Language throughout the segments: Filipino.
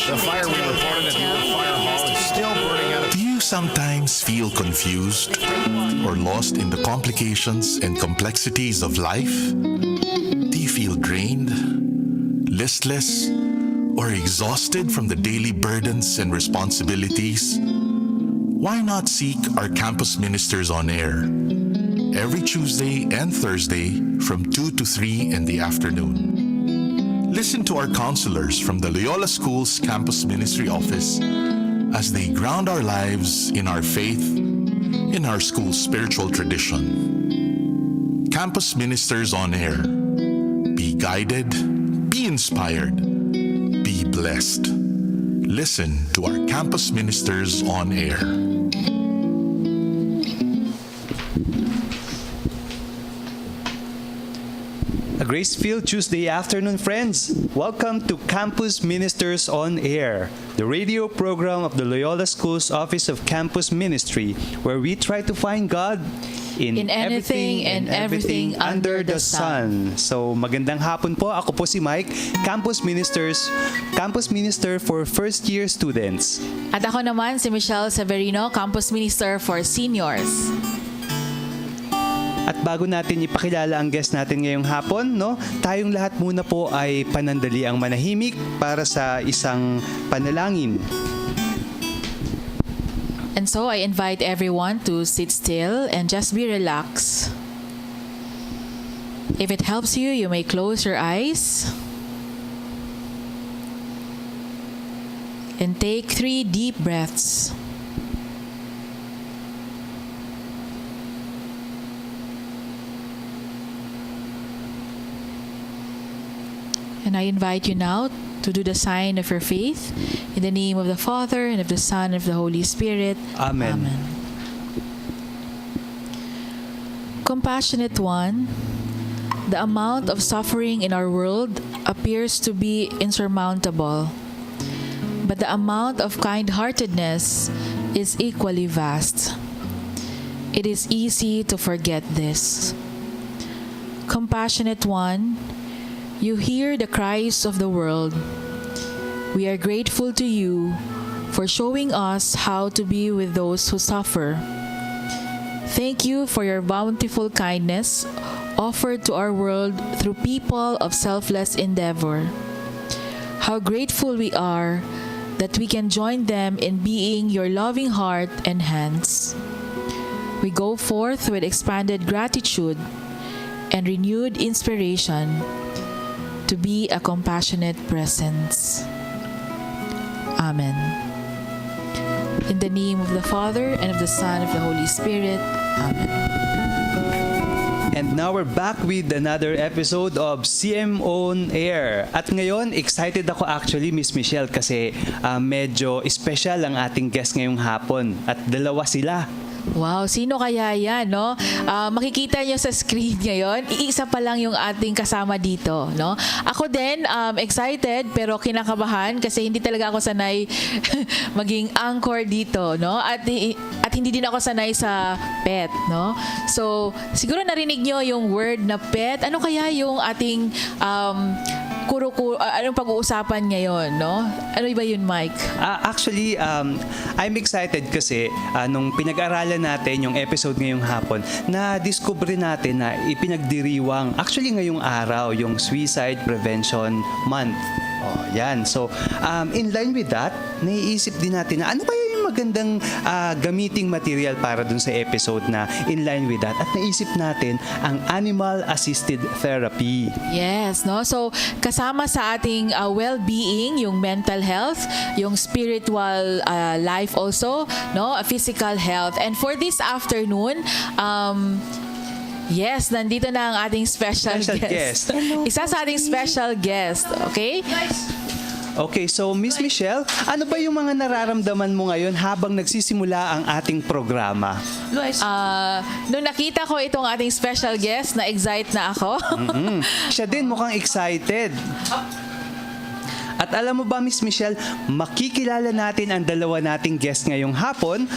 The fire we reported at the old fire hall is still burning out. Do you sometimes feel confused or lost in the complications and complexities of life? Do you feel drained, listless, or exhausted from the daily burdens and responsibilities? Why not seek our campus ministers on air every Tuesday and Thursday from 2 to 3 in the afternoon? Listen to our counselors from the Loyola School's Campus Ministry Office as they ground our lives in our faith, in our school's spiritual tradition. Campus Ministers on Air. Be guided, be inspired, be blessed. Listen to our Campus Ministers on Air. A grace-filled Tuesday afternoon, friends. Welcome to Campus Ministers on Air, the radio program of the Loyola School's Office of Campus Ministry, where we try to find God in anything and everything under the sun. So, magandang hapon po. Ako po si Mike, Campus Minister for first-year students. At ako naman si Michelle Severino, Campus Minister for Seniors. At bago natin ipakilala ang guest natin ngayong hapon, tayong lahat muna po ay panandali ang manahimik para sa isang panalangin. And so I invite everyone to sit still and just be relaxed. If it helps you, you may close your eyes. And take 3 deep breaths. And I invite you now to do the sign of your faith in the name of the Father and of the Son and of the Holy Spirit. Amen. Amen. Compassionate One, the amount of suffering in our world appears to be insurmountable, but the amount of kind-heartedness is equally vast. It is easy to forget this. Compassionate One, you hear the cries of the world. We are grateful to you for showing us how to be with those who suffer. Thank you for your bountiful kindness offered to our world through people of selfless endeavor. How grateful we are that we can join them in being your loving heart and hands. We go forth with expanded gratitude and renewed inspiration to be a compassionate presence. Amen. In the name of the Father, and of the Son, and of the Holy Spirit. Amen. And now we're back with another episode of CM On Air. At ngayon, excited ako actually, Miss Michelle, kasi medyo special ang ating guest ngayong hapon. At dalawa sila. Wow, sino kaya yan, no? Makikita nyo sa screen ngayon, iisa pa lang yung ating kasama dito, no? Ako din, excited pero kinakabahan kasi hindi talaga ako sanay maging anchor dito, no? At hindi din ako sanay sa pet, no? So, siguro narinig nyo yung word na pet. Ano kaya yung ating anong pag-uusapan ngayon, no? Ano ba yun, Mike? Actually, I'm excited kasi nung pinag-aralan natin yung episode ngayong hapon, na-discover natin na ipinagdiriwang, actually ngayong araw, yung Suicide Prevention Month. Oh, yan. So, in line with that, naiisip din natin na ano kaya yung magandang gamiting material para dun sa episode na in line with that. At naisip natin ang animal-assisted therapy. Yes, no? So, kasama sa ating well-being, yung mental health, yung spiritual life also, no? Physical health. And for this afternoon, yes, nandito na ang ating special guest. Isa sa ating special guest, okay? Okay, so Miss Michelle, ano ba yung mga nararamdaman mo ngayon habang nagsisimula ang ating programa? Nung nakita ko itong ating special guest, na-excite na ako. Siya din mukhang excited. At alam mo ba, Miss Michelle, makikilala natin ang dalawa nating guest ngayong hapon.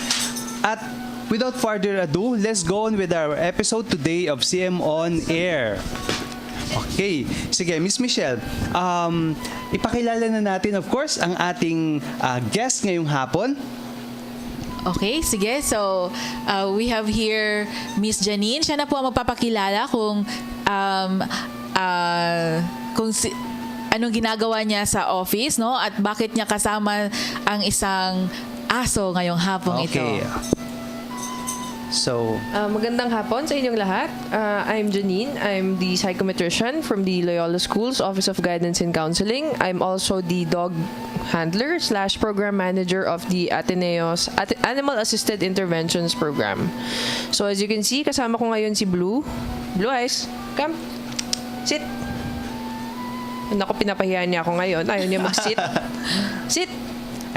At without further ado, let's go on with our episode today of CM On Air. Okay. Sige, Miss Michelle, ipakilala na natin, of course, ang ating guest ngayong hapon. Okay, sige. So, we have here Miss Janine. Siya na po ang magpapakilala kung anong ginagawa niya sa office, no? At bakit niya kasama ang isang aso ngayong hapong ito. So, magandang hapon sa inyong lahat. I'm Janine. I'm the psychometrician from the Loyola School's Office of Guidance and Counseling. I'm also the dog handler / program manager of the Ateneo's Animal Assisted Interventions Program. So as you can see, kasama ko ngayon si Blue. Blue Eyes, come. Sit. Naku, pinapahiya niya ako ngayon. Ayaw niya mag-sit. Sit.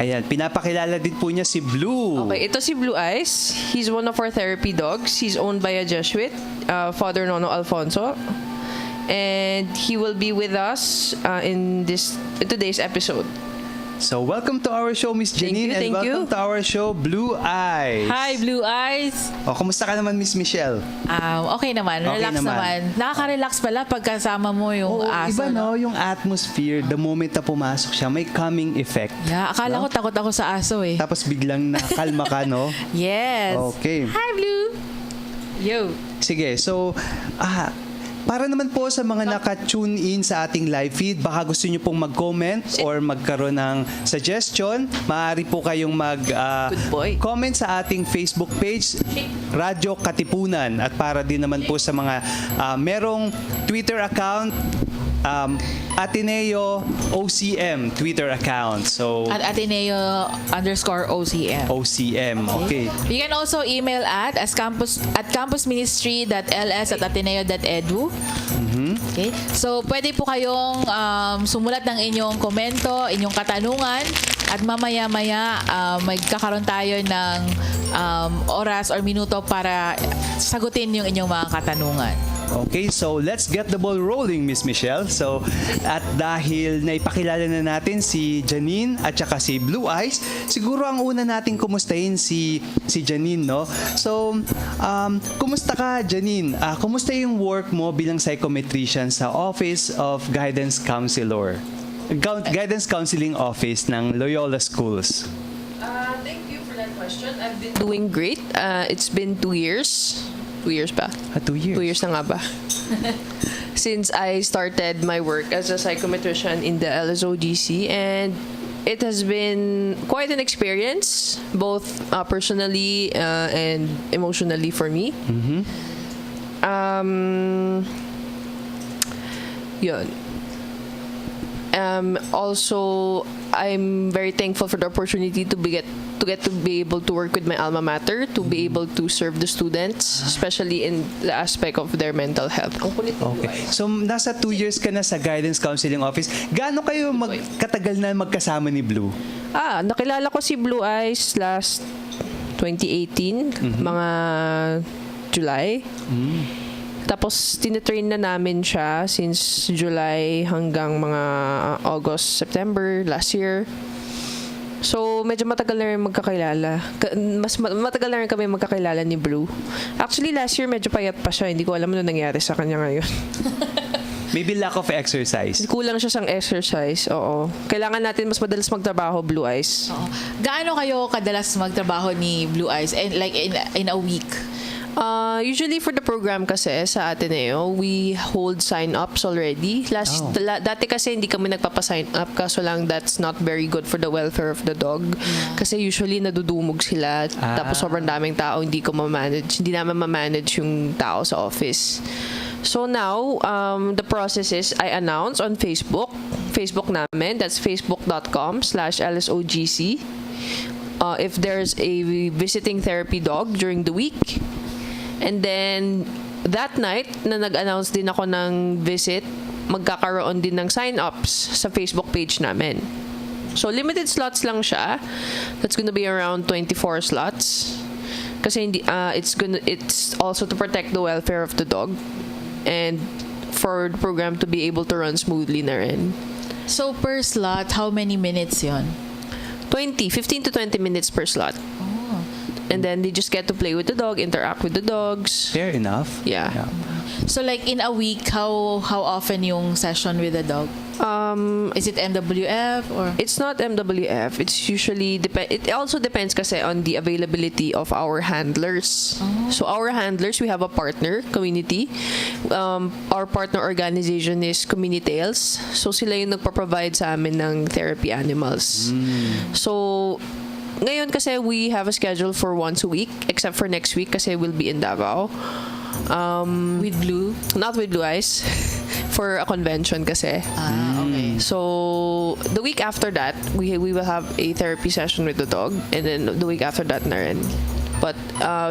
ayan, pinapakilala din po niya si Blue. Okay, ito si Blue Eyes. He's one of our therapy dogs. He's owned by a Jesuit, Father Nono Alfonso. And he will be with us in today's episode. So, welcome to our show, Miss Janine. Thank welcome you. to our show, Blue Eyes. Hi, Blue Eyes. O, kumusta ka naman, Miss Michelle? Okay naman. Okay Relax naman. Nakaka-relax pala pagkasama mo yung aso. Iba, no? Yung atmosphere, the moment na pumasok siya, may calming effect. Yeah, akala ko takot ako sa aso eh. Tapos biglang nakalma ka, no? Yes. Okay. Hi, Blue. Yo. Sige, so, para naman po sa mga naka-tune in sa ating live feed, baka gusto nyo pong mag-comment or magkaroon ng suggestion, maaari po kayong mag-comment sa ating Facebook page, Radyo Katipunan. At para din naman po sa mga merong Twitter account, Ateneo OCM Twitter account. So At Ateneo_OCM. OCM, okay. You can also email at campusministry.ls@ateneo.edu. Okay. So, pwede po kayong sumulat ng inyong komento, inyong katanungan, at mamaya-maya magkakaroon tayo ng oras or minuto para sagutin yung inyong mga katanungan. Okay, so let's get the ball rolling, Miss Michelle. So, at dahil naipakilala na natin si Janine at saka si Blue Eyes, siguro ang una nating kumustahin si Janine, no? So, kumusta ka, Janine? Kumusta yung work mo bilang psychometrician sa Office of Guidance Counselor? Guidance Counseling Office ng Loyola Schools. Thank you for that question. I've been doing great. It's been 2 years. 2 years ba? 2 years. 2 years na nga ba? Since I started my work as a psychometrician in the LSOGC, and it has been quite an experience, both personally and emotionally for me. Mm-hmm. Yun. Also, I'm very thankful for the opportunity to be able to work with my alma mater, to be able to serve the students, especially in the aspect of their mental health. Okay. So, nasa 2 years ka na sa Guidance Counseling Office. Gaano kayo katagal na magkasama ni Blue? Nakilala ko si Blue Eyes last 2018, mga July. Tapos, tinitrain na namin siya since July hanggang mga August, September last year. So, medyo matagal na rin magkakilala. Matagal na rin kami magkakilala ni Blue. Actually, last year medyo payat pa siya. Hindi ko alam ano nangyari sa kanya ngayon. Maybe lack of exercise. Kulang siya sang exercise, oo. Kailangan natin mas madalas magtrabaho, Blue Eyes. Oo. Gaano kayo kadalas magtrabaho ni Blue Eyes? And like in a week? Usually for the program kasi sa Ateneo, we hold sign-ups already. Dati kasi hindi kami nagpapa-sign up, kaso lang that's not very good for the welfare of the dog. Kasi usually nadudumog sila, tapos sobrang daming tao, hindi namin ma-manage yung tao sa office. So now, the process is I announce on Facebook namin, that's facebook.com/LSOGC, if there's a visiting therapy dog during the week. And then, that night, na nag-announce din ako ng visit, magkakaroon din ng sign-ups sa Facebook page namin. So, limited slots lang siya. That's gonna be around 24 slots. Kasi it's also to protect the welfare of the dog and for the program to be able to run smoothly na rin. So, per slot, how many minutes yon? 15 to 20 minutes per slot. And then they just get to play with the dog, interact with the dogs. Fair enough. Yeah. So like in a week, how often yung session with the dog? Is it MWF or? It's not MWF. It's usually it also depends kasi on the availability of our handlers. So our handlers, we have a partner community. Our partner organization is Communitales. So sila yung nagpo-provide sa amin ng therapy animals. So ngayon kasi we have a schedule for once a week, except for next week kasi we'll be in Davao. With Blue? Not with Blue Eyes. For a convention kasi. Okay. So, the week after that, we will have a therapy session with the dog. And then, the week after that na rin. But,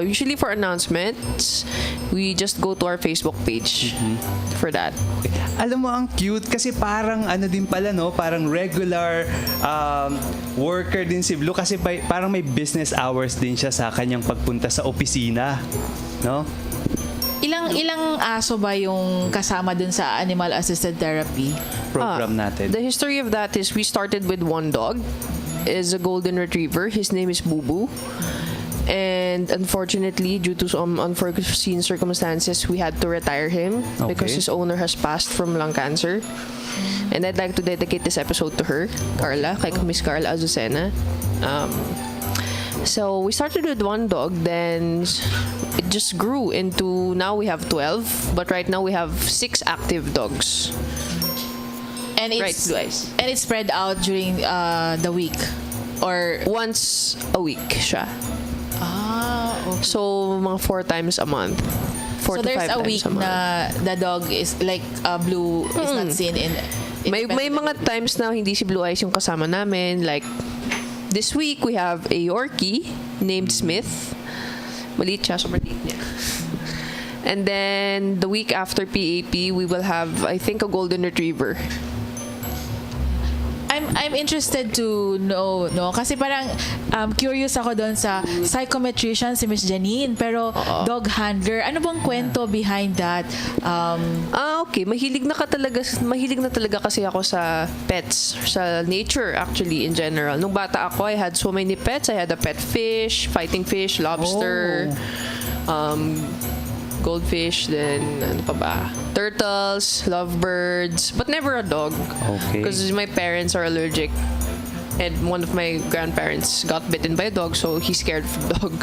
usually for announcements, we just go to our Facebook page for that. Alam mo, ang cute kasi parang ano din pala, no? Parang regular worker din si Blue kasi parang may business hours din siya sa kanyang pagpunta sa opisina. No? Ilang aso ba yung kasama dun sa animal assisted therapy? Program natin. The history of that is we started with one dog. Is a golden retriever. His name is Boo Boo. And unfortunately, due to some unforeseen circumstances, we had to retire him because his owner has passed from lung cancer. And I'd like to dedicate this episode to her, Carla, kay Miss Carla Azucena. So we started with one dog, then it just grew into, now we have 12, but right now we have 6 active dogs. And it's Right, Blue Eyes. and it's spread out during the week or Once a week siya. okay. So mga 4 times a month. 4 So to 5 there's a times week a month. na the dog is like Blue is not seen in May mga times na hindi si Blue Eyes yung kasama namin. Like, this week, we have a Yorkie named Smith. Maliit siya, sobrang liit niya. And then, the week after PAP, we will have, I think, a golden retriever. I'm interested to know, no? Kasi parang curious ako doon sa psychometrician si Miss Janine, pero dog handler, ano bang kwento behind that? Okay. Mahilig na talaga kasi ako sa pets, sa nature actually in general. Nung bata ako, I had so many pets. I had a pet fish, fighting fish, lobster, goldfish, then ano pa ba? Turtles, lovebirds, but never a dog. Okay. Because my parents are allergic. And one of my grandparents got bitten by a dog, so he's scared of dog.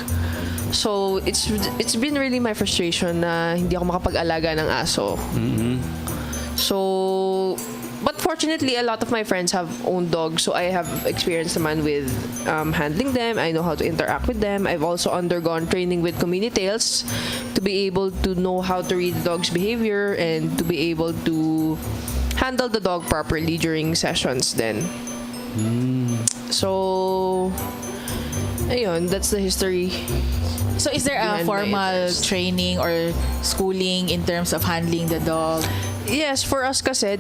So, it's been really my frustration na hindi ako makapag-alaga ng aso. So, but fortunately, a lot of my friends have owned dogs, so I have experience naman with handling them. I know how to interact with them. I've also undergone training with Communitales to be able to know how to read the dog's behavior and to be able to handle the dog properly during sessions then. So, ayun, that's the history. So is there a Behind my formal interest. training or schooling in terms of handling the dog? Yes, for us kasi,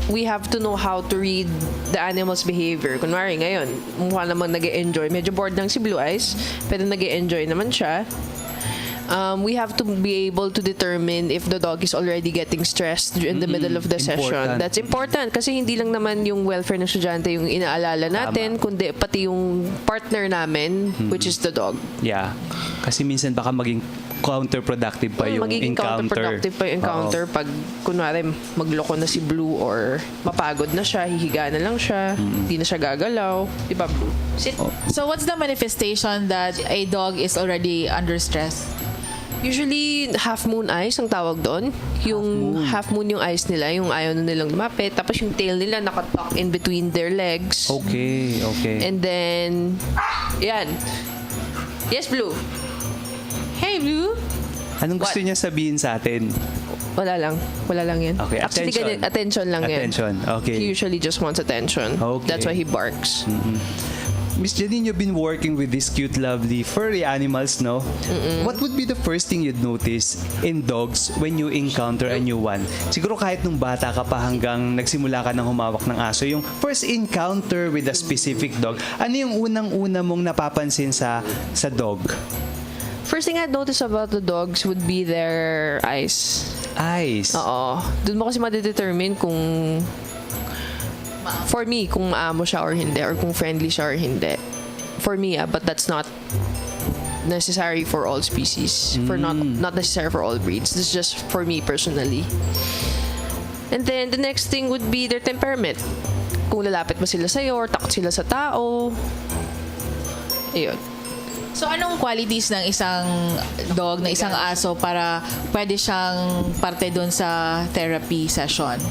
we have to know how to read the animal's behavior. Kunwari, ngayon, mukha namang nag-e-enjoy. Medyo bored lang si Blue Eyes, pero nag-e-enjoy naman siya. We have to be able to determine if the dog is already getting stressed in the middle of the session. Important. That's important kasi hindi lang naman yung welfare ng estudyante yung inaalala natin, kundi pati yung partner namin, which is the dog. Yeah. Kasi minsan baka maging counterproductive pa yung Magiging encounter. counterproductive pa yung encounter pag kunwari magloko na si Blue or mapagod na siya, hihiga na lang siya, hindi na siya gagalaw. Diba, Blue? Sit. So what's the manifestation that a dog is already under stress? Usually, half moon eyes ang tawag doon. Yung half moon yung eyes nila, yung ayaw na nilang lumapit. Tapos yung tail nila nakatuck in between their legs. Okay. And then, yan. Yes, Blue. Hey, Blue. Anong gusto What? niya sabihin sa atin? Wala lang yan. Okay, Actually, attention. attention lang yan. Attention, okay. He usually just wants attention. Okay. That's why he barks. Miss Janine, you've been working with these cute, lovely, furry animals, no? What would be the first thing you'd notice in dogs when you encounter a new one? Siguro kahit nung bata ka pa hanggang nagsimula ka ng humawak ng aso, yung first encounter with a specific dog, ano yung unang-una mong napapansin sa dog? First thing I'd notice about the dogs would be their eyes. Eyes. Oo. Doon mo kasi madedetermine kung for me, kung maamo siya or hindi, or kung friendly siya or hindi. For me, but that's not necessary for all species, for not necessary for all breeds. This is just for me personally. And then the next thing would be their temperament. Kung lalapit ba sila sa'yo or takot sila sa tao. Ayun. So, anong qualities ng isang dog, ng isang aso para pwede siyang parte dun sa therapy session?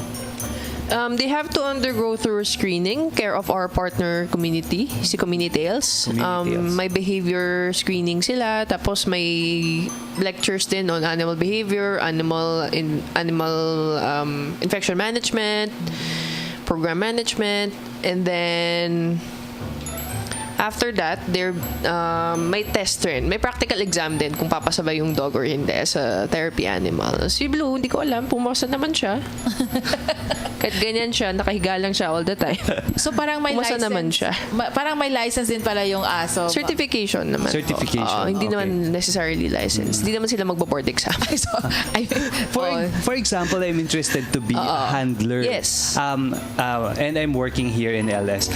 They have to undergo through screening, care of our partner community, si Communitails. May behavior screening sila, tapos may lectures din on animal behavior, animal infection management, program management, and then after that, may test rin. May practical exam din kung papasabay yung dog or hindi sa therapy animal. Si Blue, hindi ko alam. Pumasa naman siya. Kahit ganyan siya, nakahiga lang siya all the time. So, parang may Pumasa license. naman siya. Parang may license din pala yung aso. Certification naman. Certification, Hindi okay. naman necessarily license. Hindi naman sila magbo-board exam. So, I mean, For example, I'm interested to be a handler. Yes. And I'm working here in LS.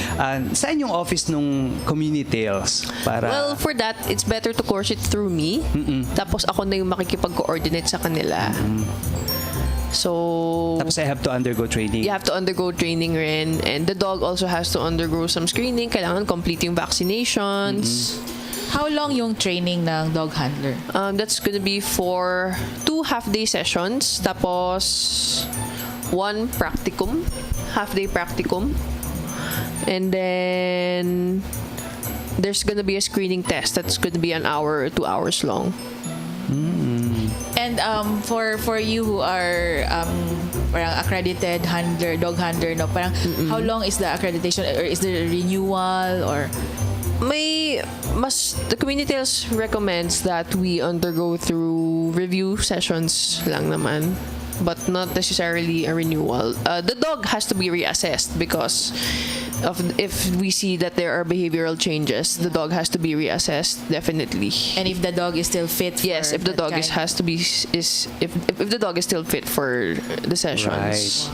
Saan yung office nung Communitails? Para Well, for that, it's better to course it through me. Tapos ako na yung makikipag-coordinate sa kanila. So, tapos I have to undergo training. you have to undergo training rin. And the dog also has to undergo some screening. Kailangan complete yung vaccinations. how long yung training ng dog handler? That's gonna be for 2 half-day sessions. Tapos, 1 practicum. Half-day practicum. And then, there's gonna be a screening test. That's gonna be 1 hour or 2 hours long. And for you who are parang accredited handler, dog handler, no, parang how long is the accreditation, or is there a renewal, or The community recommends that we undergo through review sessions lang naman, but not necessarily a renewal. The dog has to be reassessed because if we see that there are behavioral changes, the dog has to be reassessed definitely. and if the dog is still fit for Yes, if the that dog kind? if the dog is still fit for the sessions.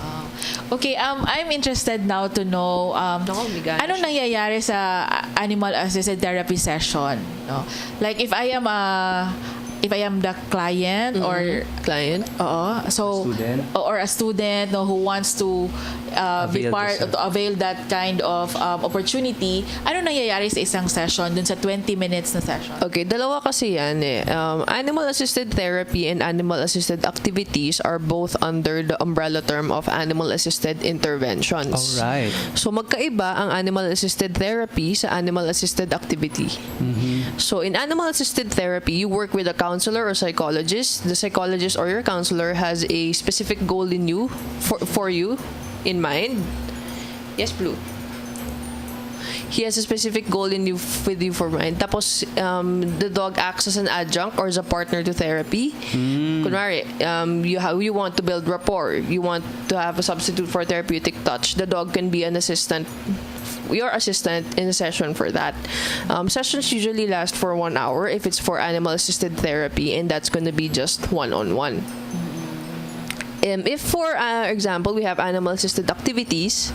Okay, I'm interested now to know may gana anong nangyayari sa animal assisted therapy session, no? Like if I am the client or Client. so Student. or a student, no, who wants to be Avail part themselves. to avail that kind of opportunity, ano nangyayari sa isang session dun sa 20 minutes na session? Okay, dalawa kasi yan eh. Animal-assisted therapy and animal-assisted activities are both under the umbrella term of animal-assisted interventions. Alright. So, magkaiba ang animal-assisted therapy sa animal-assisted activity. So, in animal-assisted therapy, you work with a counselor or psychologist. The psychologist or your counselor has a specific goal in you, for you, in mind. Yes, Blue. He has a specific goal with you for mind. Tapos, the dog acts as an adjunct or as a partner to therapy. Kunwari, you want to build rapport. You want to have a substitute for therapeutic touch. The dog can be an assistant, your assistant in a session for that. Sessions usually last for 1 hour if it's for animal-assisted therapy, and that's going to be just one-on-one. If, for example, we have animal-assisted activities,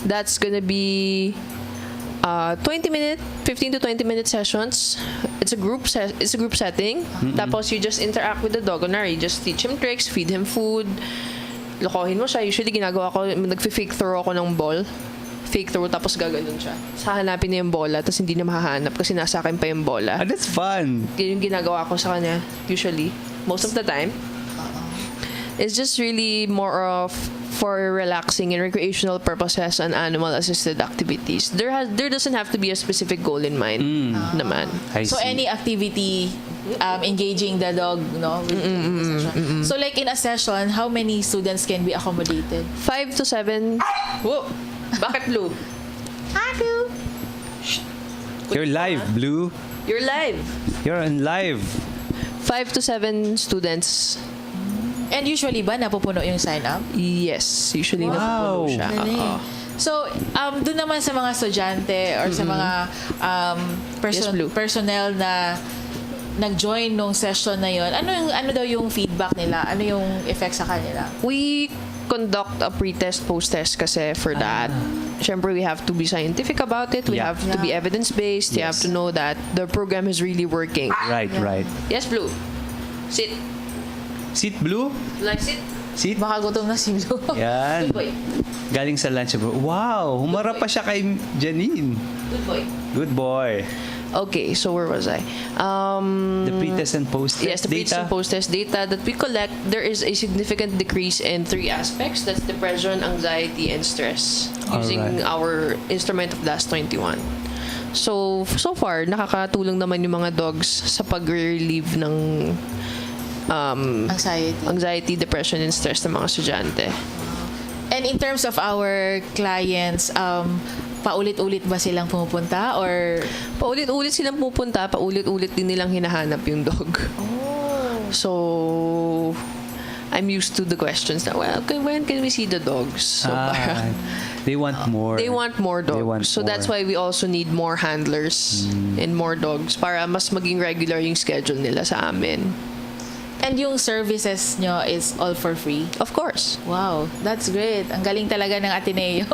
that's going to be 15 to 20 minute sessions. It's a group setting. Tapos you just interact with the dog. You just teach him tricks, feed him food, lokohin mo siya. Usually ginagawa ko, nagfi-fake throw ako ng ball. Fake throw, tapos gaganon siya. Hahanapin niya yung bola, tapos hindi na mahahanap kasi nasa akin pa yung bola. That's fun. Yun yung ginagawa ko sa kanya, usually. Most of the time. It's just really more of for relaxing and recreational purposes and animal-assisted activities. There doesn't have to be a specific goal in mind naman. I So see. any activity engaging the dog, no? within the session. So like in a session, how many students can be accommodated? 5 to 7. Whoa! Bakit Blue? You're live, Blue. You're live. You're on live. 5 to 7 students. And usually ba napupuno yung sign up? Yes, usually napupuno siya. So, doon naman sa mga estudyante or sa mga Yes, Blue. personnel na nag-join nung session na yon, ano daw yung feedback nila? Ano yung effect sa kanila? We conduct a pre-test, post-test kasi for that. Siyempre, we have to be scientific about it. We Yeah. have to be evidence-based. You have Yes. to know that the program is really working. Right, right. Yes, Blue. Sit. Sit, Blue? Like, sit. Sit. Baka gutom na si Blue. Yan. Good boy. Galing sa lunch, bro. Wow, humarap pa siya kay Janine. Good boy. Good boy. Okay, so where was I? The pre-test and post-test Yes, the pre-test data. and post-test data that we collect, there is a significant decrease in 3 aspects. That's depression, anxiety, and stress using Alright. our instrument of DAS-21. So far, nakakatulong naman yung mga dogs sa pag-relieve ng anxiety, depression, and stress ng mga estudyante. And in terms of our clients, paulit-ulit ba silang pumupunta or Paulit-ulit silang pupunta, paulit-ulit din nilang hinahanap yung dog. So, I'm used to the questions na, well, okay, when can we see the dogs? So, parang, They want more. they want more dogs. They want So that's more. why we also need more handlers and more dogs para mas maging regular yung schedule nila sa amin. and yung services nyo is all for free? Of course. Wow, that's great. Ang galing talaga ng Ateneo.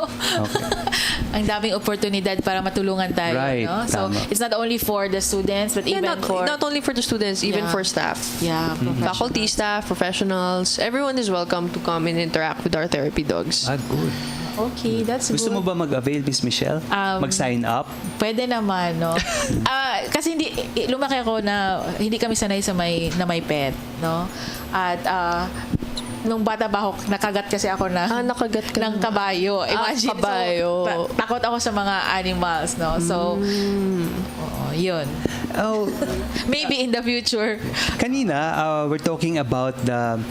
Ang daming oportunidad para matulungan tayo. Right, No? So, tama. it's not only for the students, but Yeah, even for... not only for the students, even Yeah. for staff. Yeah, Faculty, staff, professionals, everyone is welcome to come and interact with our therapy dogs. Good. Okay, that's Gusto good. mo ba mag-avail, Miss Michelle? Mag-sign up? Pwede naman, no? Kasi lumaki ako na hindi kami sanay sa may pet, no? At nung bata ba ako, nakagat kasi ako Nakagat ka ng na. kabayo. Imagine, Kabayo. So, takot ako sa mga animals, no? So, oo, yun. Oh, Maybe in the future. kanina, we're talking about the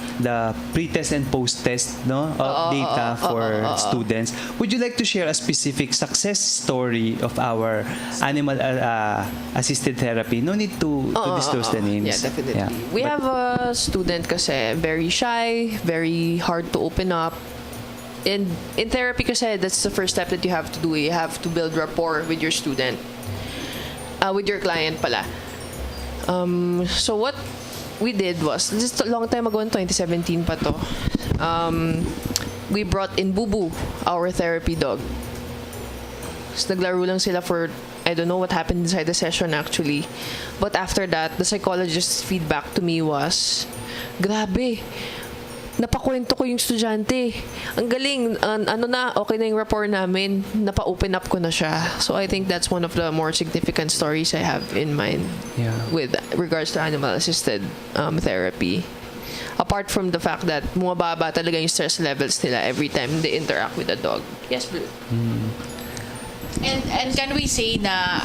pre-test and post-test data for students. Would you like to share a specific success story of our animal assisted therapy? No need to disclose the names. Yeah, definitely. Yeah. We have a student kasi very shy, very hard to open up. And in therapy kasi, that's the first step that you have to do. You have to build rapport with your student. With your client pala. So what we did was, just a long time ago in 2017 pa to, we brought in Bubu, our therapy dog. So naglaro lang sila for, I don't know what happened inside the session actually. But after that, the psychologist's feedback to me was, grabe, napakwento ko yung estudyante. Ang galing, okay na yung rapport namin. Napa-open up ko na siya. So I think that's one of the more significant stories I have in mind with regards to animal-assisted therapy. Apart from the fact that bumababa talaga yung stress levels nila every time they interact with a dog. Yes, Blue. And can we say na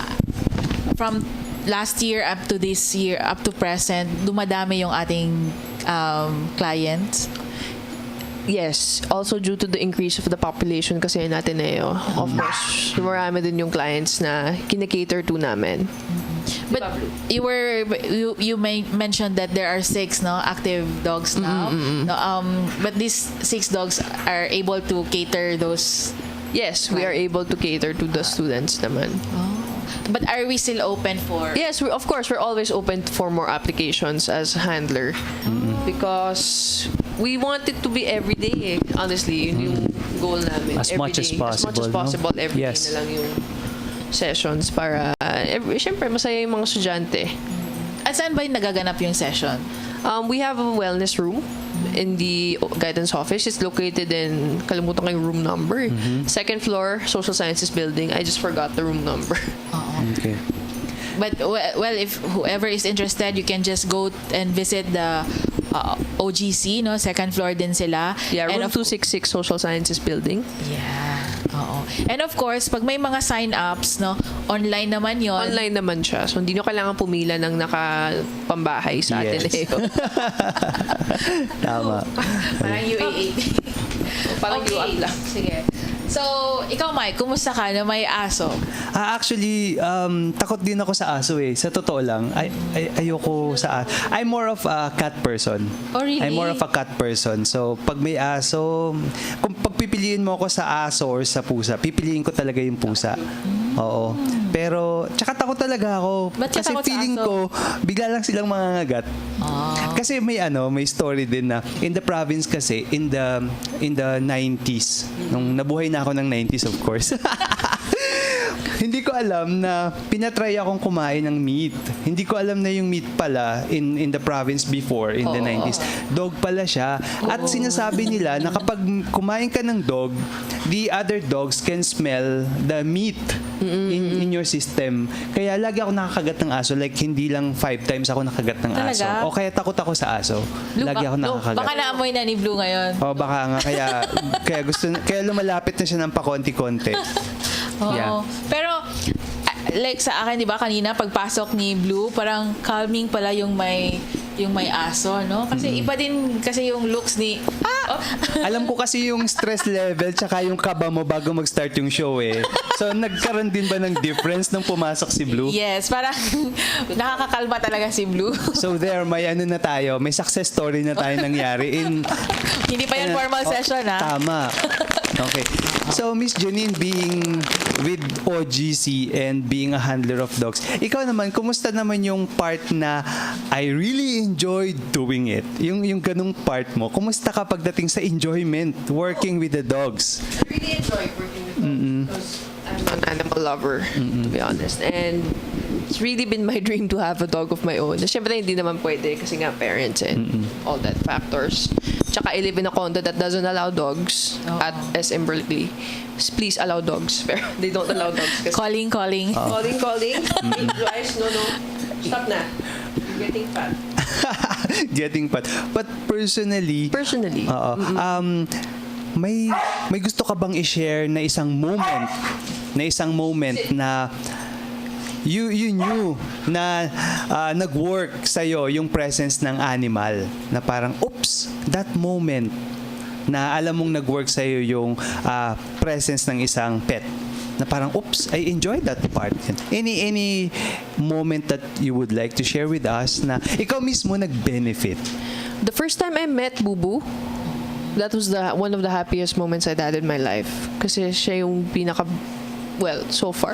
from last year up to this year, up to present, dumadami yung ating clients? Yes, also due to the increase of the population kasi in Ateneo. Of course, marami din yung clients na kinikater to namin. But you mentioned that there are 6 active dogs now. No, but these 6 dogs are able to cater those. Yes, we are able to cater to the students naman. But are we still open for? Yes, of course, we're always open for more applications as handler. Because we want it to be every day. Honestly, yun yung goal namin. As every much as day. As much as possible, no? possible, every Yes. day na lang yung sessions para, syempre, masaya yung mga estudyante. At saan ba yung nagaganap yung session? We have a wellness room in the guidance office. It's located in, kalimutan ko yung room number. Second floor, social sciences building. I just forgot the room number. Okay. But well, if whoever is interested, you can just go and visit the OGC, no? Second floor din sila. Yeah, And room of- 266 social sciences building. Yeah. Oo. And of course, pag may mga sign-ups, no, online naman yon. Online naman siya. So, hindi nyo kailangan pumila ng nakapambahay sa Yes. Ateneo. Tama. Parang UAA. Parang Okay. UAP lang. Sige. So, ikaw, Mike, kumusta ka na may aso? Actually, takot din ako sa aso eh. Sa totoo lang, ayoko sa aso. I'm more of a cat person. Oh, really? I'm more of a cat person. So, pag may aso, kung pagpipiliin mo ako sa aso or sa pusa, pipiliin ko talaga yung pusa. Oo. Pero, tsaka takot talaga ako. Ba't ka Kasi takot sa feeling aso? ko, bigla lang silang mangangagat. Kasi may story din na in the province kasi, in the 90s, nung nabuhay na ako ng 90s of course, hindi ko alam na pinatry akong kumain ng meat. Hindi ko alam na yung meat pala in the province before, in the 90s. Dog pala siya. At sinasabi nila na kapag kumain ka ng dog, the other dogs can smell the meat in your system. Kaya lagi ako nakakagat ng aso. Like, hindi lang 5 times ako nakagat ng aso. Talaga? O kaya takot ako sa aso. Blue, Lagi ako nakakagat. Baka naamoy na ni Blue ngayon. O baka nga. Kaya lumalapit na siya ng pakonti-konti. Oo. Yeah. Pero, like sa akin, di ba, kanina, pagpasok ni Blue, parang calming pala yung may aso, no? Kasi iba din kasi yung looks ni... Alam ko kasi yung stress level tsaka yung kaba mo bago mag-start yung show eh. So, nagkaroon din ba ng difference nung pumasok si Blue? Yes, parang nakakakalma talaga si Blue. So there, may ano na tayo, may success story na tayo nangyari in... Hindi pa yan formal session, ha? Tama. Okay. So, Miss Janine, being with OGC and being a handler of dogs, ikaw naman, kumusta naman yung part na I really enjoyed doing it? Yung ganung part mo, kumusta ka pagdating sa enjoyment working with the dogs? I really enjoy working with dogs because I'm an animal lover, to be honest. And it's really been my dream to have a dog of my own. Siyempre, hindi naman pwede kasi nga parents and all that factors. Tsaka I live in a condo that doesn't allow dogs at SM Berkeley. Please allow dogs. Pero they don't allow dogs. Kasi Calling. calling. Guys, no. Stop na. You're getting fat. Getting fat. But personally, oo. May gusto ka bang i-share na isang moment na you knew na nag-work sa'yo yung presence ng animal na parang oops, that moment na alam mong nag-work sa'yo yung presence ng isang pet na parang oops, I enjoyed that part. Any moment that you would like to share with us na ikaw mismo nag-benefit? The first time I met Bubu, that was one of the happiest moments I'd had in my life. Kasi siya yung so far,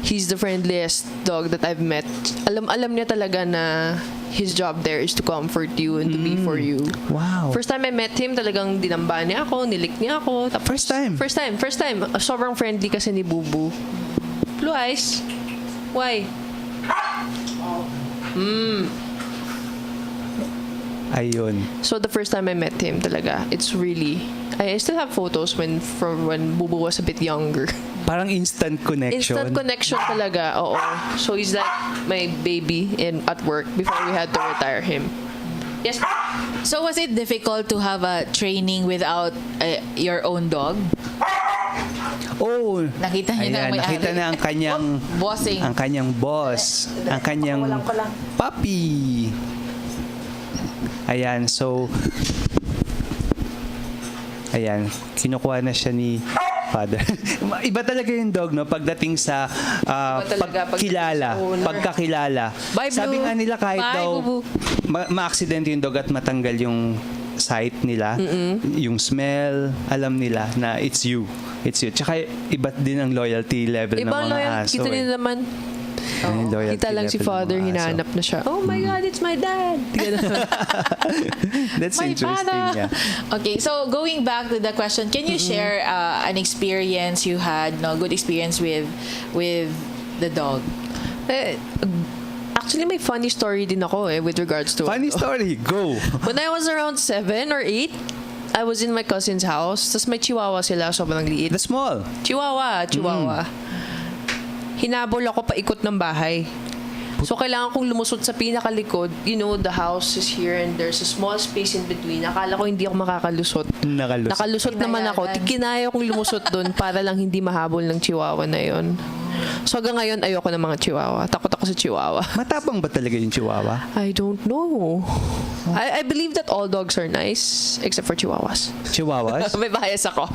he's the friendliest dog that I've met. Alam niya talaga na his job there is to comfort you and to be for you. Wow. First time I met him, talagang dinamba niya ako, nilik niya ako. First time? First time. Sobrang friendly kasi ni Bubu. Blue eyes. Why? Ayun. So the first time I met him talaga, it's really... I still have photos from when Bubu was a bit younger. Parang instant connection. Instant connection talaga, oo. So he's like my baby at work before we had to retire him. Yes. So was it difficult to have a training without your own dog? Oh, Nakita niyo na ayan, may nakita ari. na ang kanyang Bossing. ang kanyang boss, ang kanyang puppy. Ayan, so ayan, kinukuha na siya ni Father. Iba talaga yung dog, no? Pagdating sa pagkakilala. Bye, Blue. Sabi nga nila kahit Bye, daw Bubu. ma-accident yung dog at matanggal yung sight nila, yung smell, alam nila na it's you. Tsaka iba't din ang loyalty level ng Ibang mga loyal. aso. Kita niyo naman. Yung loyalty Kita lang si level ng Father, mga aso. hinahanap na siya. Oh my God, it's my dad. That's My interesting. father. Yeah. Okay, so going back to the question, can you share an experience you had, good experience with the dog? Actually, may funny story din ako with regards to... Funny story, go! When I was around 7 or 8, I was in my cousin's house. Tapos may chihuahua sila, sobrang liit. The small. Chihuahua. Hinabol ako paikot ng bahay. So, kailangan kong lumusot sa pinakalikod. You know, the house is here and there's a small space in between. Akala ko hindi ako makakalusot. Nakalusot naman ako. Kinaya kong lumusot doon para lang hindi mahabol ng chihuahua na yon. So, hanggang ngayon, ayoko ng mga chihuahua. Takot ako sa chihuahua. Matapang ba talaga yung chihuahua? I don't know. I believe that all dogs are nice except for chihuahuas. Chihuahuas? May bias ako.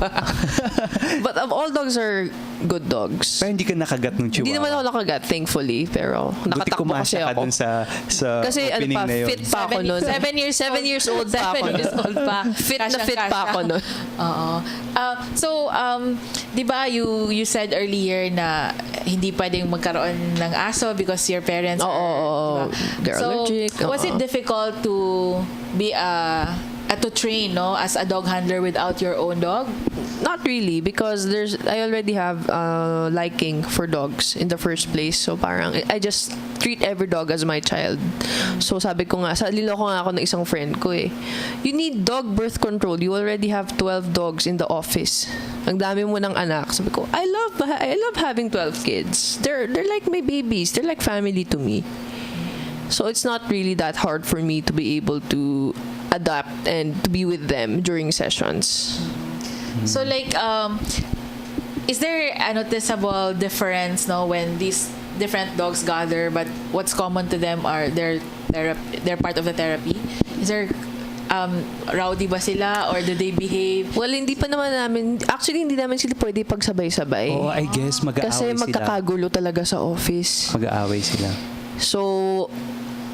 But all dogs are good dogs. Pero hindi ka nakagat ng chihuahua. Hindi naman ako nakagat, thankfully. Pero Buti nakatakbo kasi kumasya ka ako. dun sa Kasi opening na yun. fit pa ako nun. 7 years old pa ako 7 years old pa. Fit na fit pa ako nun. Oo. So, di ba you said earlier na hindi pwedeng magkaroon ng aso because your parents Oo, they're so, allergic. was it difficult to be to train, no, as a dog handler without your own dog? Not really, because I already have liking for dogs in the first place. So parang I just treat every dog as my child. So sabi ko nga, niloko nga ako ng isang friend ko eh. You need dog birth control. You already have 12 dogs in the office. Ang dami mo ng anak. Sabi ko, I love having 12 kids. They're like my babies. They're like family to me. So it's not really that hard for me to be able to adapt and to be with them during sessions. So like, is there a noticeable difference, no, when these different dogs gather, but what's common to them are they're part of the therapy? Is there rowdy ba sila or do they behave? Well, hindi namin sila pwede pagsabay-sabay. Oh, I guess mag-aaway Kasi sila. magkakagulo talaga sa office. Mag-aaway sila. So,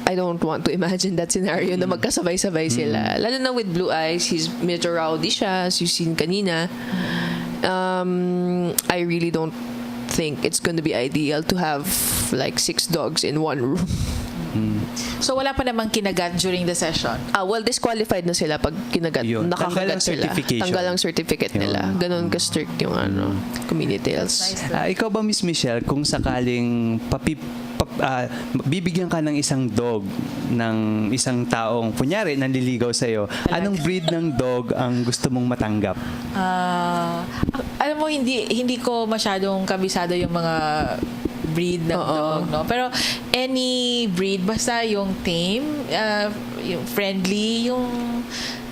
I don't want to imagine that scenario na magkasabay-sabay sila. Lalo na with Blue Eyes, he's medyo rowdy siya, as you've seen kanina. I really don't think it's going to be ideal to have like 6 dogs in one room. So wala pa namang kinagat during the session? Well, disqualified na sila pag kinagat. Yun. Nakakagat Tanggal ang sila. certification. Tanggal ang certificate nila. Ganon ka-strict yung community health. Ikaw ba, Miss Michelle, kung sakaling bibigyan ka ng isang dog ng isang taong, kunyari, nanliligaw sa'yo, anong breed ng dog ang gusto mong matanggap? Alam mo, hindi ko masyadong kabisado yung mga breed ng dog, no? Pero any breed, basta yung tame, yung friendly,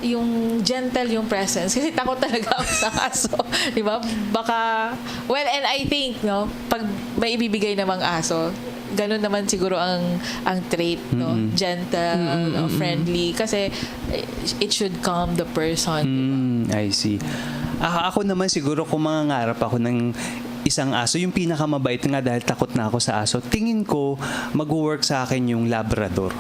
yung gentle yung presence. Kasi takot talaga ako sa aso. Di ba? Baka, well, and I think, no, pag may ibibigay namang aso, ganun naman siguro ang trait, no? Gentle, friendly. Kasi it should calm the person. I see. Ako naman siguro kung mangangarap ako ng isang aso, yung pinakamabait nga dahil takot na ako sa aso, tingin ko mag-work sa akin yung Labrador.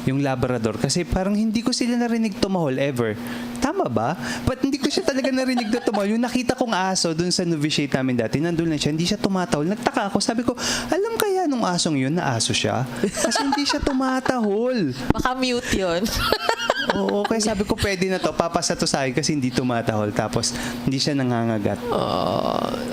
Yung Labrador. Kasi parang hindi ko sila narinig tumahol ever. Tama ba? But hindi ko siya talaga narinig na tumahol. Yung nakita kong aso dun sa novitiate namin dati, nandun lang siya, hindi siya tumatahol. Nagtaka ako. Sabi ko, alam kaya nung asong yun na aso siya? Kasi hindi siya tumatahol. Baka mute yun. Oo, kaya sabi ko pwede na to. Papasa to sa akin kasi hindi tumatahol. Tapos hindi siya nangangagat.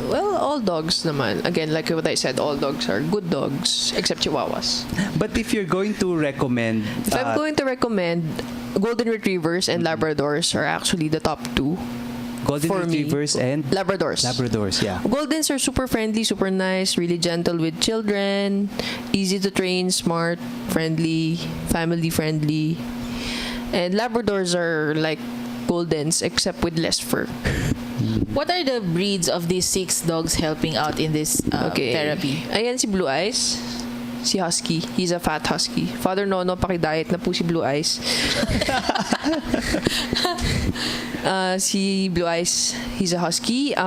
Well, all dogs naman. Again, like what I said, all dogs are good dogs except Chihuahuas. But if you're going to recommend... If I'm going to recommend, Golden Retrievers and Labradors are actually the top 2. Golden for me. Retrievers and... Labradors. Labradors, yeah. Goldens are super friendly, super nice, really gentle with children, easy to train, smart, friendly, family friendly. And Labradors are like Goldens except with less fur. What are the breeds of these 6 dogs helping out in this therapy? Ayan si Blue Eyes. Si Husky. He's a fat Husky. Father Nono, paki-diet na po si Blue Eyes. Si Blue Eyes, he's a Husky.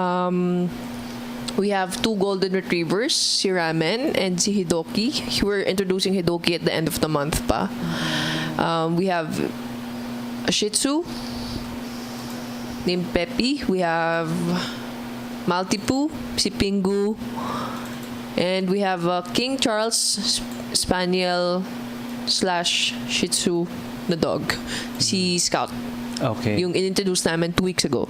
We have 2 Golden Retrievers, si Ramen and si Hidoki. We're introducing Hidoki at the end of the month pa. We have a Shih Tzu named Peppy. We have Maltipoo, si Pingu. And we have a King Charles Spaniel / Shih Tzu na dog, si Scout. Okay. Yung in-introduce namin 2 weeks ago.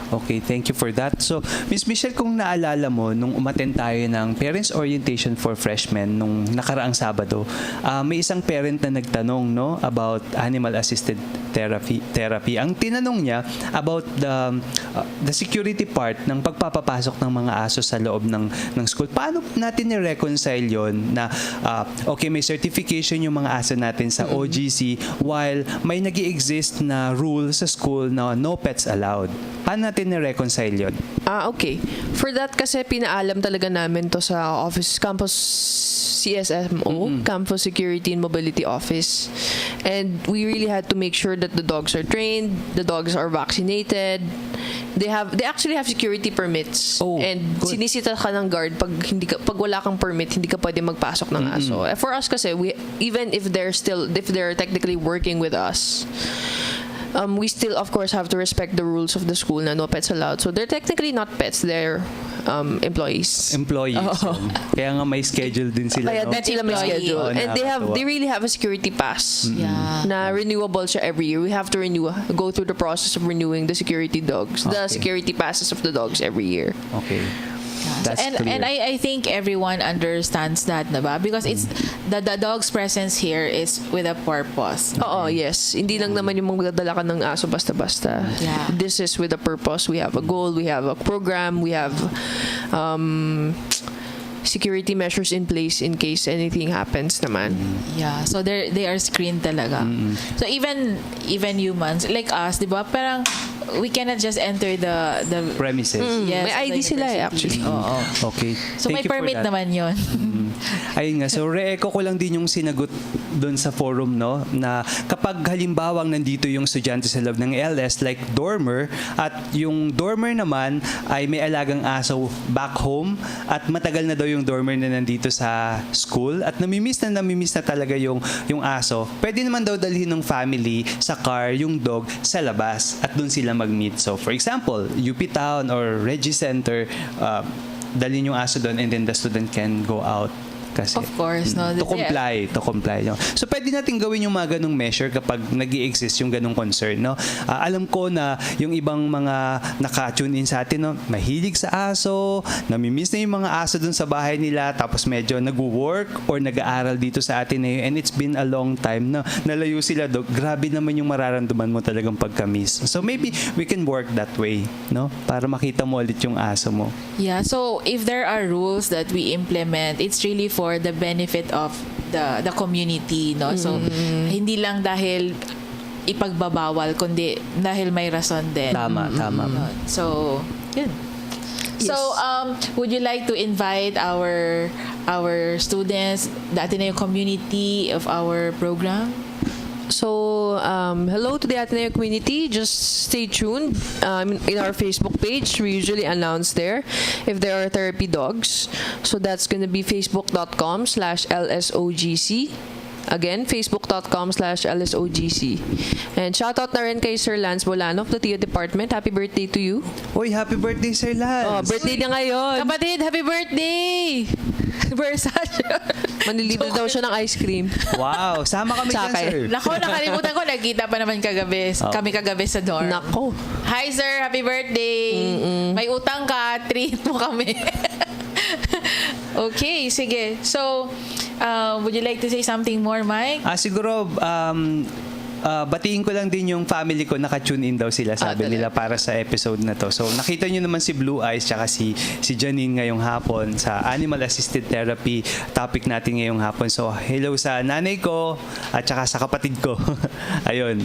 Okay, thank you for that. So, Miss Michelle, kung naalala mo, nung umattend tayo ng Parents Orientation for Freshmen nung nakaraang Sabado, may isang parent na nagtanong, no, about animal-assisted therapy. Ang tinanong niya about the security part ng pagpapapasok ng mga aso sa loob ng school. Paano natin i-reconcile yon na, okay, may certification yung mga aso natin sa OGC while may nag-i-exist na rule sa school na no pets allowed. Paano natin i-reconcile yun? Okay. For that kasi pinaalam talaga namin to sa office, campus CSMO, Campus Security and Mobility Office. And we really had to make sure that the dogs are trained, the dogs are vaccinated. They actually have security permits. And good. Sinisita ka ng guard pag wala kang permit, hindi ka pwede magpasok ng aso. For us kasi, even if they're technically working with us, we still, of course, have to respect the rules of the school na no pets allowed. So they're technically not pets, they're employees. Employees. Kaya nga may schedule din sila. Kaya no? that sila may Employee. schedule. Oo, And they really have a security pass. Yeah. Na renewable siya every year. We have to go through the process of renewing the security dogs, the Okay. security passes of the dogs every year. Okay. That's and clear. and I think everyone understands that, diba? Because it's the dog's presence here is with a purpose. Oo, yes. Hindi lang naman yung magdadala ka ng aso basta-basta. Yeah. This is with a purpose. We have a goal, we have a program, we have security measures in place in case anything happens naman. Yeah, so they are screened talaga. So even humans like us, 'di ba? Parang we cannot just enter the Premises. yes, May of the ID sila university. actually. Oo. Okay. So may Thank you for permit that. naman 'yon. Ayun nga, so re-echo ko lang din yung sinagot doon sa forum, no, na kapag halimbawang nandito yung estudyante sa loob ng LS like dormer at yung dormer naman ay may alagang aso back home at matagal na daw yung dormer na nandito sa school at namimiss na talaga yung aso, pwede naman daw dalhin ng family sa car yung dog sa labas at doon sila mag-meet. So for example, UP Town or Reggie Center, dalhin yung aso doon and then the student can go out. Kasi, Of course, no. to comply. No? So, pwede natin gawin yung mga ganung measure kapag nag-i-exist yung ganung concern, no? Alam ko na yung ibang mga naka-tune in sa atin, no, mahilig sa aso, namimiss na yung mga aso dun sa bahay nila, tapos medyo nag-work or nag-aaral dito sa atin na yun, and it's been a long time na nalayo sila do. Grabe naman yung mararamdaman mo talagang pagka-miss. So, maybe we can work that way, no? Para makita mo ulit yung aso mo. Yeah, so if there are rules that we implement, it's really for the benefit of the community, no? So hindi lang dahil ipagbabawal kundi dahil may rason din. Tama. So, yun. Yes. So, would you like to invite our students, the Ateneo community of our program? So, hello to the Ateneo community. Just stay tuned in our Facebook page. We usually announce there if there are therapy dogs. So that's going to be facebook.com/LSOGC. Again, facebook.com/LSOGC. And shoutout na rin kay Sir Lance Bolano of the TO Department. Happy birthday to you. Uy, happy birthday, Sir Lance! Oh, birthday niya ngayon. Kapatid, happy birthday! Versace. Manlilibre daw siya ng ice cream. Wow, sama kami dyan, Tsaka sir. Nako, nakalimutan ko. Nagkita pa naman kami kagabi sa dorm. Nako. Hi, sir. Happy birthday. May utang ka. Treat mo kami. Okay, sige. So, would you like to say something more, Mike? Siguro, batiin ko lang din yung family ko, naka-tune in daw sila, sabi nila, para sa episode na to. So, nakita nyo naman si Blue Eyes tsaka si Janine ngayong hapon sa Animal Assisted Therapy topic natin ngayong hapon. So, hello sa nanay ko at tsaka sa kapatid ko. Ayun.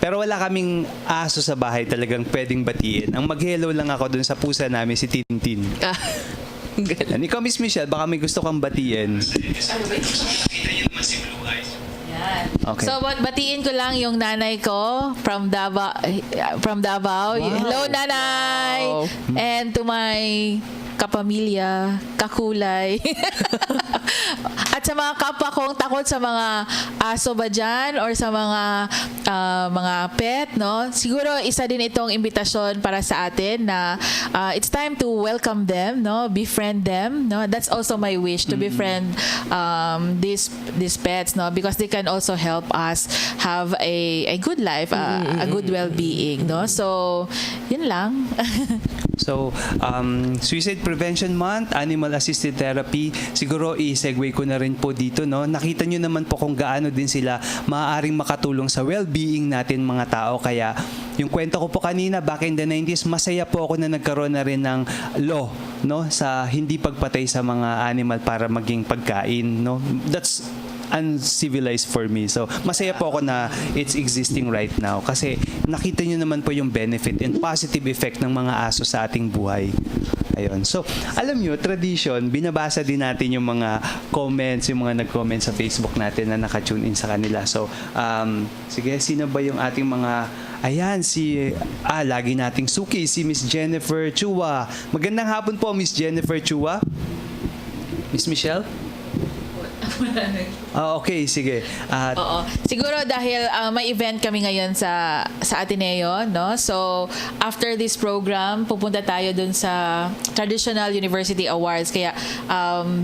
Pero wala kaming aso sa bahay talagang pwedeng batiin. Ang mag-hello lang ako dun sa pusa namin, si Tintin. Galing. Ikaw, Miss Michelle, baka may gusto kang batiin. Okay. So, batiin ko lang yung nanay ko from Davao. Hello, nanay! Wow. And to my kapamilya, kakulay. At sa mga kapwa kong takot sa mga aso ba dyan or sa mga pet, no? Siguro isa din itong imbitasyon para sa atin na it's time to welcome them, no? Befriend them, no? That's also my wish, to befriend these pets, no? Because they can also help us have a good life, a good well-being, no? So, yun lang. So, Suicide Prevention Month, Animal Assisted Therapy, siguro i-segue ko na rin po dito, no? Nakita nyo naman po kung gaano din sila maaaring makatulong sa well-being natin mga tao. Kaya, yung kwento ko po kanina, back in the 90s, masaya po ako na nagkaroon na rin ng law, no? Sa hindi pagpatay sa mga animal para maging pagkain, no? That's uncivilized for me. So, masaya po ako na it's existing right now kasi nakita nyo naman po yung benefit and positive effect ng mga aso sa ating buhay. Ayun. So, alam nyo, tradition, binabasa din natin yung mga comments, yung mga nag-comment sa Facebook natin na naka-tune in sa kanila. So, sige, sino ba yung ating mga... Ayan, lagi nating suki, si Miss Jennifer Chua. Magandang hapon po, Miss Jennifer Chua. Miss Michelle? Okay, sige. Oo. Siguro dahil may event kami ngayon sa Ateneo, no? So, after this program, pupunta tayo dun sa Traditional University Awards. Kaya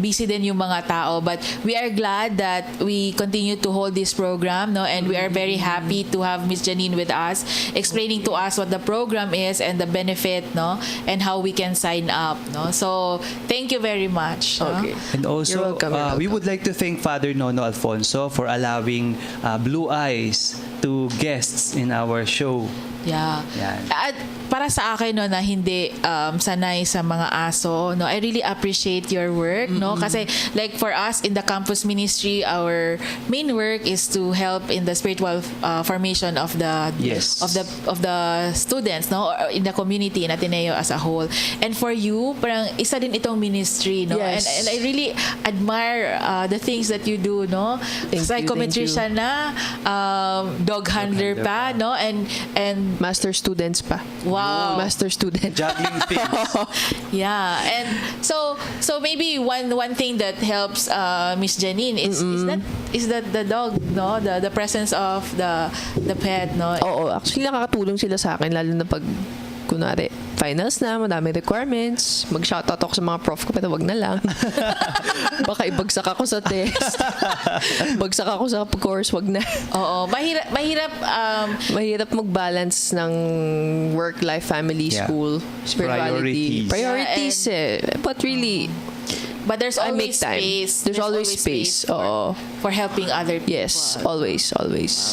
busy din yung mga tao. But we are glad that we continue to hold this program, no? And we are very happy to have Miss Janine with us, explaining to us what the program is and the benefit, no? And how we can sign up, no? So, thank you very much. No? Okay. And also, You're welcome, you're we welcome. would like to thank Father Nono Alfonso for allowing Blue Eyes to guests in our show. Yeah. Yan. At para sa akin no na hindi sanay sa mga aso, no, I really appreciate your work, no, kasi like for us in the campus ministry, our main work is to help in the spiritual formation of the Yes. of the students, no, or in the community in Ateneo as a whole. And for you, parang isa din itong ministry, no, Yes. and I really admire the things that you do, no, Thank you, psychometrician na, dog handler pa, no, and Master students pa. wow. Master student. Juggling things. Yeah, and so maybe one thing that helps Miss Janine is that the dog, no, the presence of the pet, no. Oo, actually nakakatulong sila sa akin lalo na pag kunwari finals na, madami requirements, mag-shoutout ako sa mga prof ko, pero wag na lang. Baka ibagsak ako sa test. Bagsak ako sa course, wag na. Oo, Mahirap mag-balance ng work, life, family, Yeah. school, spirituality. Priorities. But really, but there's I make always time. space. There's always space. Oo. for helping other people. Yes, always.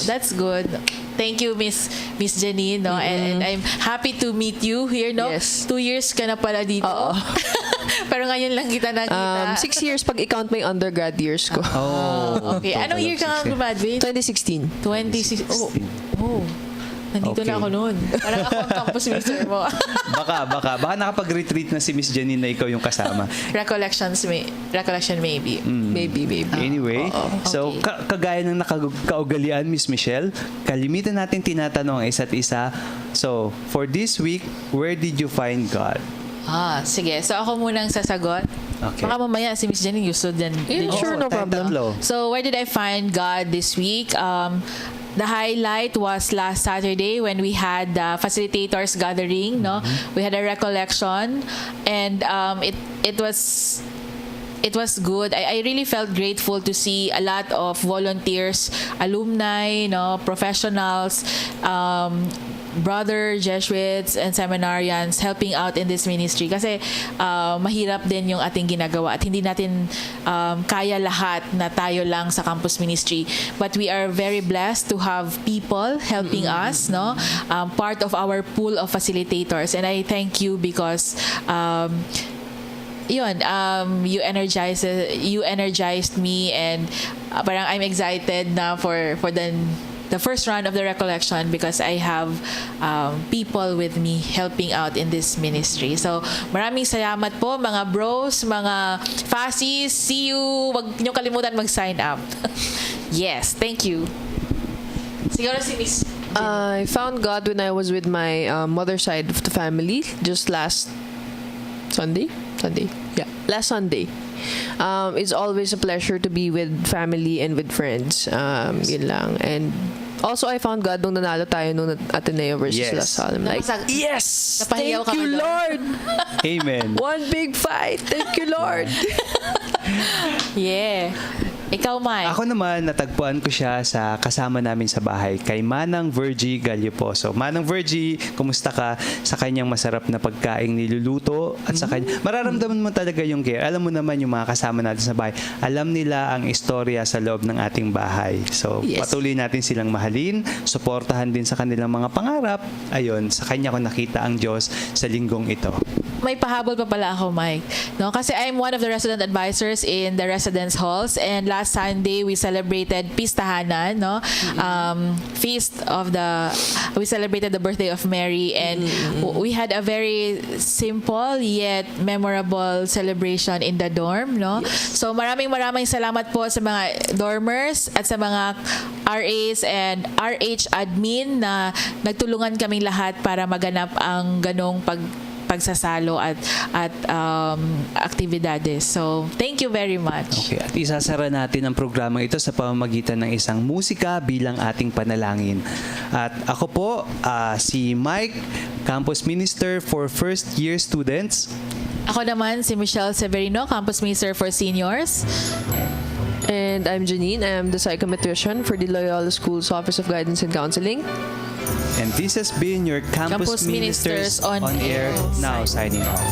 That's good. Thank you, Miss Janine, no? And I'm happy to meet you here, no? Yes. 2 years ka na pala dito. Oo. Pero ngayon lang kita nakita. 6 years pag i-count mo yung undergrad years ko. Oh. Okay. Anong year ka nga graduate? 2016. 26. Oh. Nandito Okay. na ako noon. Parang ako ang campus minister mo. Baka nakapag-retreat na si Miss Janine na ikaw yung kasama. Recollection maybe. Maybe. Anyway, so okay. kagaya ng kaugalian, Miss Michelle, kalimitan natin tinatanong ang isa't isa. So, for this week, where did you find God? Sige. So ako munang sasagot. Okay. Baka mamaya si Miss Janine gusto din. Yeah, sure, no tayong problem. tatlo. So where did I find God this week? The highlight was last Saturday when we had the facilitators gathering. No, we had a recollection, and it was good. I really felt grateful to see a lot of volunteers, alumni, no, professionals, brother Jesuits and seminarians helping out in this ministry kasi mahirap din yung ating ginagawa at hindi natin kaya lahat na tayo lang sa campus ministry, but we are very blessed to have people helping us, no, part of our pool of facilitators, and I thank you because you energized me, and parang I'm excited na for the first round of the recollection because I have people with me helping out in this ministry. So, maraming salamat po mga bros, mga fassies. See you. Wag niyo kalimutan mag-sign up. Yes, thank you. Siguro si Miss I found God when I was with my mother's side of the family just last Sunday. Yeah, last Sunday. It's always a pleasure to be with family and with friends. Yun lang. And also, I found God nung nanalo tayo nung Ateneo versus Yes. La Salle. I'm like, yes! Napahiyaw Thank ka you, ba doon? Lord! Amen. One big fight! Thank you, Lord! Yeah. Ikaw, Mike. Ako naman, natagpuan ko siya sa kasama namin sa bahay kay Manang Virgie Galliposo. Manang Virgie, kumusta ka sa kanyang masarap na pagkaing niluluto at sa kanya, mararamdaman mo talaga yung care. Alam mo naman yung mga kasama natin sa bahay. Alam nila ang istorya sa loob ng ating bahay. So, Yes. patuloy natin silang mahalin, suportahan din sa kanilang mga pangarap. Ayun, sa kanya ko nakita ang Diyos sa linggong ito. May pahabol pa pala ako, Mike. No, kasi I'm one of the resident advisors in the residence halls, and last Sunday we celebrated Pistahanan, no? We celebrated the birthday of Mary, and we had a very simple yet memorable celebration in the dorm, no? So maraming salamat po sa mga dormers at sa mga RAs and RH admin na nagtulungan kaming lahat para maganap ang ganong pagsasalo at aktibidades. So, thank you very much. Okay, at isasara natin ang programa ito sa pamamagitan ng isang musika bilang ating panalangin. At ako po, si Mike, Campus Minister for First Year Students. Ako naman si Michelle Severino, Campus Minister for Seniors. And I'm Janine. I am the psychometrician for the Loyola School's Office of Guidance and Counseling. And this has been your Campus, Campus Ministers on Air, Air. now signing off.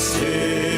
justice.